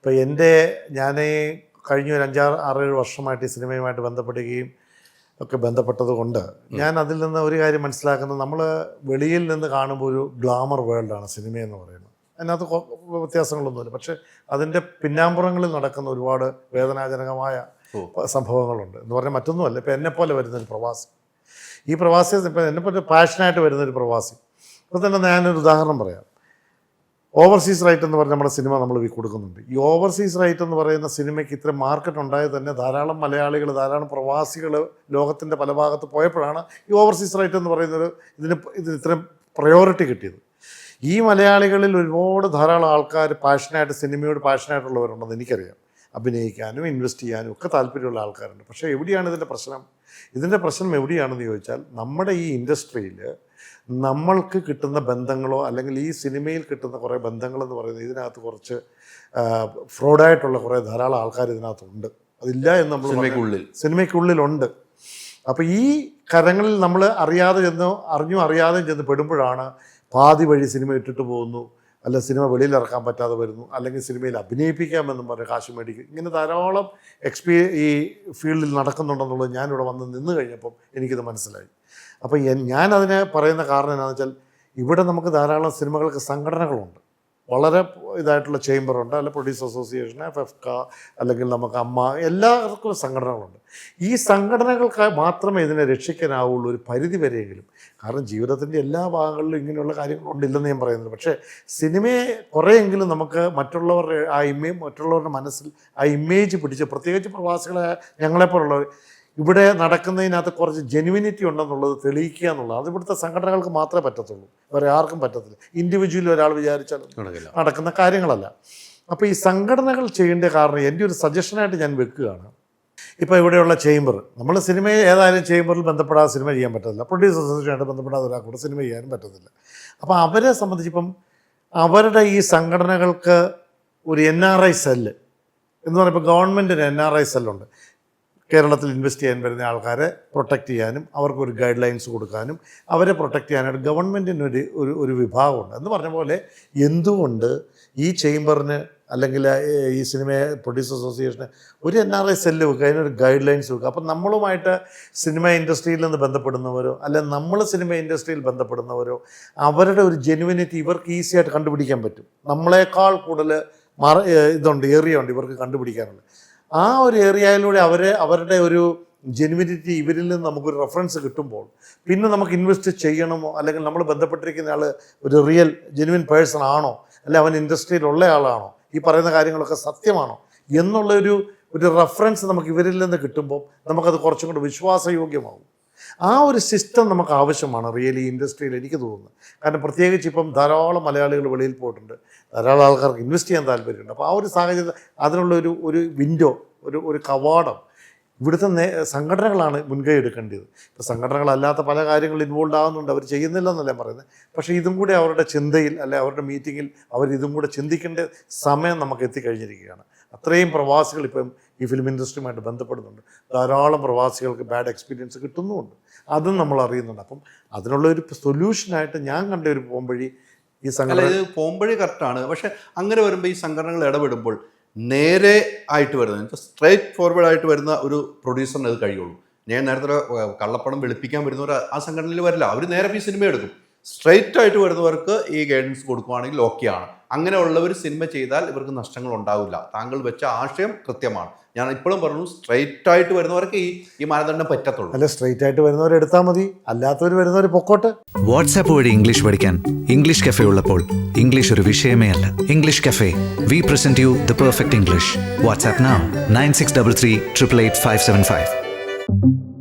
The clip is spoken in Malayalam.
ഇപ്പോൾ ഞാൻ കഴിഞ്ഞ ഒരു 5-6 വർഷമായിട്ട് ഈ സിനിമയുമായിട്ട് ബന്ധപ്പെടുകയും ഒക്കെ ബന്ധപ്പെട്ടത് കൊണ്ട് ഞാൻ അതിൽ നിന്ന് ഒരു കാര്യം മനസ്സിലാക്കുന്നത്, നമ്മൾ വെളിയിൽ നിന്ന് കാണുമ്പോൾ ഒരു ഗ്ലാമർ വേൾഡാണ് സിനിമയെന്ന് പറയുന്നത്. അതിനകത്ത് വ്യത്യാസങ്ങളൊന്നുമില്ല. പക്ഷേ അതിൻ്റെ പിന്നാമ്പുറങ്ങളിൽ നടക്കുന്ന ഒരുപാട് വേദനാജനകമായ സംഭവങ്ങളുണ്ട്. എന്ന് പറഞ്ഞാൽ മറ്റൊന്നുമല്ല, ഇപ്പോൾ എന്നെപ്പോലെ വരുന്നൊരു പ്രവാസി, ഈ പ്രവാസി ഇപ്പോൾ എന്നെപ്പോലെ പാഷനായിട്ട് വരുന്നൊരു പ്രവാസി. ഇപ്പോൾ തന്നെ ഞാനൊരു ഉദാഹരണം പറയാം. ഓവർസീസ് റൈറ്റ് എന്ന് പറഞ്ഞ നമ്മുടെ സിനിമ നമ്മൾ കൊടുക്കുന്നുണ്ട്. ഈ ഓവർസീസ് റൈറ്റ് എന്ന് പറയുന്ന സിനിമയ്ക്ക് ഇത്ര മാർക്കറ്റ് ഉണ്ടായത് തന്നെ ധാരാളം മലയാളികൾ, ധാരാളം പ്രവാസികൾ ലോകത്തിൻ്റെ പല ഭാഗത്ത് പോയപ്പോഴാണ് ഈ ഓവർസീസ് റൈറ്റ് എന്ന് പറയുന്നത് ഇതിന് ഇത്രയും പ്രയോറിറ്റി കിട്ടിയത്. ഈ മലയാളികളിൽ ഒരുപാട് ധാരാളം ആൾക്കാർ പാഷനായിട്ട് സിനിമയോട് പാഷനായിട്ടുള്ളവരുണ്ടെന്ന് എനിക്കറിയാം. അഭിനയിക്കാനും ഇൻവെസ്റ്റ് ചെയ്യാനും ഒക്കെ താല്പര്യമുള്ള ആൾക്കാരുണ്ട്. പക്ഷേ എവിടെയാണ് ഇതിൻ്റെ പ്രശ്നം? ഇതിൻ്റെ പ്രശ്നം എവിടെയാണെന്ന് ചോദിച്ചാൽ, നമ്മുടെ ഈ ഇൻഡസ്ട്രിയിൽ നമ്മൾക്ക് കിട്ടുന്ന ബന്ധങ്ങളോ അല്ലെങ്കിൽ ഈ സിനിമയിൽ കിട്ടുന്ന കുറേ ബന്ധങ്ങളെന്ന് പറയുന്നത് ഇതിനകത്ത് കുറച്ച് ഫ്രോഡായിട്ടുള്ള കുറേ ധാരാളം ആൾക്കാർ ഇതിനകത്തുണ്ട്. അതില്ല എന്ന് നമ്മൾ സിനിമയ്ക്കുള്ളിലുണ്ട്. അപ്പോൾ ഈ കരങ്ങളിൽ നമ്മൾ അറിയാതെ ചെന്ന് പെടുമ്പോഴാണ് പാതി വഴി സിനിമ ഇട്ടിട്ട് പോകുന്നു, അല്ല സിനിമ വെളിയിൽ ഇറക്കാൻ പറ്റാതെ വരുന്നു, അല്ലെങ്കിൽ സിനിമയിൽ അഭിനയിപ്പിക്കാമെന്നും പറഞ്ഞ് കാശ് മേടിക്കും. ഇങ്ങനെ ധാരാളം ഈ ഫീൽഡിൽ നടക്കുന്നുണ്ടെന്നുള്ളത് ഞാനിവിടെ വന്ന് നിന്ന് കഴിഞ്ഞപ്പം എനിക്കിത് മനസ്സിലായി. അപ്പോൾ ഞാനതിന് പറയുന്ന കാരണം എന്താണെന്ന് വെച്ചാൽ, ഇവിടെ നമുക്ക് ധാരാളം സിനിമകൾക്ക് സംഘടനകളുണ്ട്. വളരെ ഇതായിട്ടുള്ള ചേംബറുണ്ട്, അല്ല പ്രൊഡ്യൂസർ അസോസിയേഷൻ, FFK, അല്ലെങ്കിൽ നമുക്ക് എല്ലാവർക്കും സംഘടനകളുണ്ട്. ഈ സംഘടനകൾക്ക് മാത്രമേ ഇതിനെ രക്ഷിക്കാനാവുള്ളൂ ഒരു പരിധി വരെയെങ്കിലും. കാരണം ജീവിതത്തിൻ്റെ എല്ലാ ഭാഗങ്ങളിലും ഇങ്ങനെയുള്ള കാര്യങ്ങളുണ്ടില്ലെന്ന് ഞാൻ പറയുന്നത്. പക്ഷേ സിനിമയെ കുറേയെങ്കിലും നമുക്ക് മറ്റുള്ളവരുടെ മനസ്സിൽ ആ ഇമേജ് പിടിച്ച്, പ്രത്യേകിച്ച് പ്രവാസികളെ ഞങ്ങളെപ്പോലുള്ളവർ ഇവിടെ നടക്കുന്നതിനകത്ത് കുറച്ച് ജെനുവിനിറ്റി ഉണ്ടെന്നുള്ളത് തെളിയിക്കുക എന്നുള്ളത് അത് ഇവിടുത്തെ സംഘടനകൾക്ക് മാത്രമേ പറ്റത്തുള്ളൂ, വേറെ ആർക്കും പറ്റത്തില്ല. ഇൻഡിവിജ്വലി ഒരാൾ വിചാരിച്ചാൽ നടക്കുന്ന കാര്യങ്ങളല്ല. അപ്പോൾ ഈ സംഘടനകൾ ചെയ്യേണ്ട കാരണം എൻ്റെ ഒരു സജഷനായിട്ട് ഞാൻ വെക്കുകയാണ്. ഇപ്പോൾ ഇവിടെയുള്ള ചേംബർ, നമ്മൾ സിനിമയെ ഏതായാലും ചേംബറിൽ ബന്ധപ്പെടാതെ സിനിമ ചെയ്യാൻ പറ്റത്തില്ല. പ്രൊഡ്യൂസർ അസോസിയേഷനായിട്ട് ബന്ധപ്പെടാതെ ഒരാൾക്കൂടെ സിനിമ ചെയ്യാനും പറ്റത്തില്ല. അപ്പോൾ അവരെ സംബന്ധിച്ചിപ്പം അവരുടെ ഈ സംഘടനകൾക്ക് ഒരു NRI സെല്ല് എന്ന് പറയുമ്പോൾ ഗവൺമെൻറ്റിന് NRI സെല്ലുണ്ട്. കേരളത്തിൽ ഇൻവെസ്റ്റ് ചെയ്യാൻ വരുന്ന ആൾക്കാരെ പ്രൊട്ടക്റ്റ് ചെയ്യാനും അവർക്കൊരു ഗൈഡ് ലൈൻസ് കൊടുക്കാനും അവരെ പ്രൊട്ടക്റ്റ് ചെയ്യാനായിട്ട് ഗവൺമെൻറ്റിനൊരു ഒരു വിഭാഗമുണ്ട്. എന്ന് പറഞ്ഞ പോലെ എന്തുകൊണ്ട് ഈ ചേംബറിന് അല്ലെങ്കിൽ ഈ സിനിമയെ പ്രൊഡ്യൂസർ അസോസിയേഷന് ഒരു NRI സെല്ല് വെക്കുക, അതിനൊരു ഗൈഡ് ലൈൻസ് വെക്കുക. അപ്പം നമ്മളുമായിട്ട് സിനിമ ഇൻഡസ്ട്രിയിൽ നിന്ന് ബന്ധപ്പെടുന്നവരോ അല്ലെങ്കിൽ നമ്മൾ സിനിമ ഇൻഡസ്ട്രിയിൽ ബന്ധപ്പെടുന്നവരോ അവരുടെ ഒരു ജെനുവിനിറ്റി ഇവർക്ക് ഈസിയായിട്ട് കണ്ടുപിടിക്കാൻ പറ്റും. നമ്മളെക്കാൾ കൂടുതൽ ഏരിയ ഉണ്ട് ഇവർക്ക് കണ്ടുപിടിക്കാനുള്ളത്. ആ ഒരു ഏരിയയിലൂടെ അവരുടെ ഒരു ജെനുവിനിറ്റി ഇവരിൽ നിന്ന് നമുക്കൊരു റെഫറൻസ് കിട്ടുമ്പോൾ പിന്നെ നമുക്ക് ഇൻവെസ്റ്റ് ചെയ്യണമോ, അല്ലെങ്കിൽ നമ്മൾ ബന്ധപ്പെട്ടിരിക്കുന്ന ആൾ ഒരു റിയൽ ജെനുവിൻ പേഴ്സൺ ആണോ, അല്ലെ അവൻ ഇൻഡസ്ട്രിയിലുള്ള ആളാണോ, ഈ പറയുന്ന കാര്യങ്ങളൊക്കെ സത്യമാണോ എന്നുള്ളൊരു റെഫറൻസ് നമുക്ക് ഇവരിൽ നിന്ന് കിട്ടുമ്പോൾ നമുക്കത് കുറച്ചും കൂടി വിശ്വാസയോഗ്യമാകും. ആ ഒരു സിസ്റ്റം നമുക്ക് ആവശ്യമാണ് റിയലി ഇൻഡസ്ട്രിയിൽ, എനിക്ക് തോന്നുന്നു. കാരണം പ്രത്യേകിച്ച് ഇപ്പം ധാരാളം മലയാളികൾ വെളിയിൽ പോയിട്ടുണ്ട്, ധാരാളം ആൾക്കാർക്ക് ഇൻവെസ്റ്റ് ചെയ്യാൻ താല്പര്യമുണ്ട്. അപ്പോൾ ആ ഒരു സാഹചര്യത്തിൽ അതിനുള്ള ഒരു വിൻഡോ, ഒരു കവാടം ഇവിടുത്തെ സംഘടനകളാണ് മുൻകൈ എടുക്കേണ്ടത്. ഇപ്പോൾ സംഘടനകളല്ലാത്ത പല കാര്യങ്ങളും ഇൻവോൾവ് ആകുന്നുണ്ട്, അവർ ചെയ്യുന്നില്ലെന്നല്ല പറയുന്നത്. പക്ഷേ ഇതും കൂടി അവരുടെ ചിന്തയിൽ അല്ലെ അവരുടെ മീറ്റിങ്ങിൽ അവരിതും കൂടെ ചിന്തിക്കേണ്ട സമയം നമുക്ക് എത്തിക്കഴിഞ്ഞിരിക്കുകയാണ്. അത്രയും പ്രവാസികൾ ഇപ്പം ഈ ഫിലിം ഇൻഡസ്ട്രിയുമായിട്ട് ബന്ധപ്പെടുന്നുണ്ട്. ധാരാളം പ്രവാസികൾക്ക് ബാഡ് എക്സ്പീരിയൻസ് കിട്ടുന്നുമുണ്ട്, അതും നമ്മൾ അറിയുന്നുണ്ട്. അപ്പം അതിനുള്ള ഒരു സൊല്യൂഷനായിട്ട് ഞാൻ കണ്ട ഒരു പോംവഴി ഈ സംഘടന. പോംവഴി കറക്റ്റാണ്. പക്ഷെ അങ്ങനെ വരുമ്പോൾ ഈ സംഘടനകൾ ഇടപെടുമ്പോൾ നേരെ ആയിട്ട് വരുന്നത്, സ്ട്രേറ്റ് ഫോർവേഡ് ആയിട്ട് വരുന്ന ഒരു പ്രൊഡ്യൂസറിന് അത് കഴിയുള്ളൂ. ഞാൻ നേരത്തെ കള്ളപ്പണം വെളുപ്പിക്കാൻ വരുന്നവർ ആ സംഘടനയിൽ വരില്ല, അവർ നേരെ ഈ സിനിമ എടുക്കും. സ്ട്രേറ്റ് ആയിട്ട് വരുന്നവർക്ക് ഈ ഗൈഡൻസ് കൊടുക്കുകയാണെങ്കിൽ ഓക്കെയാണ്. അങ്ങനെയുള്ളവർ സിനിമ ചെയ്താൽ ഇവർക്ക് നഷ്ടങ്ങൾ ഉണ്ടാവില്ല. താങ്കൾ വെച്ച ആശയം കൃത്യമാണ്. ഞാൻ ഇപ്പോഴും പറഞ്ഞു, സ്ട്രൈറ്റ് ആയിട്ട് വരുന്നവർക്ക് ഈ മാനദണ്ഡം പറ്റത്തുള്ളൂ. അല്ല, സ്ട്രൈറ്റ് ആയിട്ട് വരുന്നവർ എടുത്താൽ മതി, അല്ലാത്തവർ വരുന്നവർ പൊക്കോട്ടെ. വാട്സാപ്പ് വഴി ഇംഗ്ലീഷ് പഠിക്കാൻ ഇംഗ്ലീഷ് കഫേ ഉള്ളപ്പോൾ ഇംഗ്ലീഷ് ഒരു വിഷയമേ അല്ല. English cafe, we present you the perfect English. WhatsApp now 9633 888 575.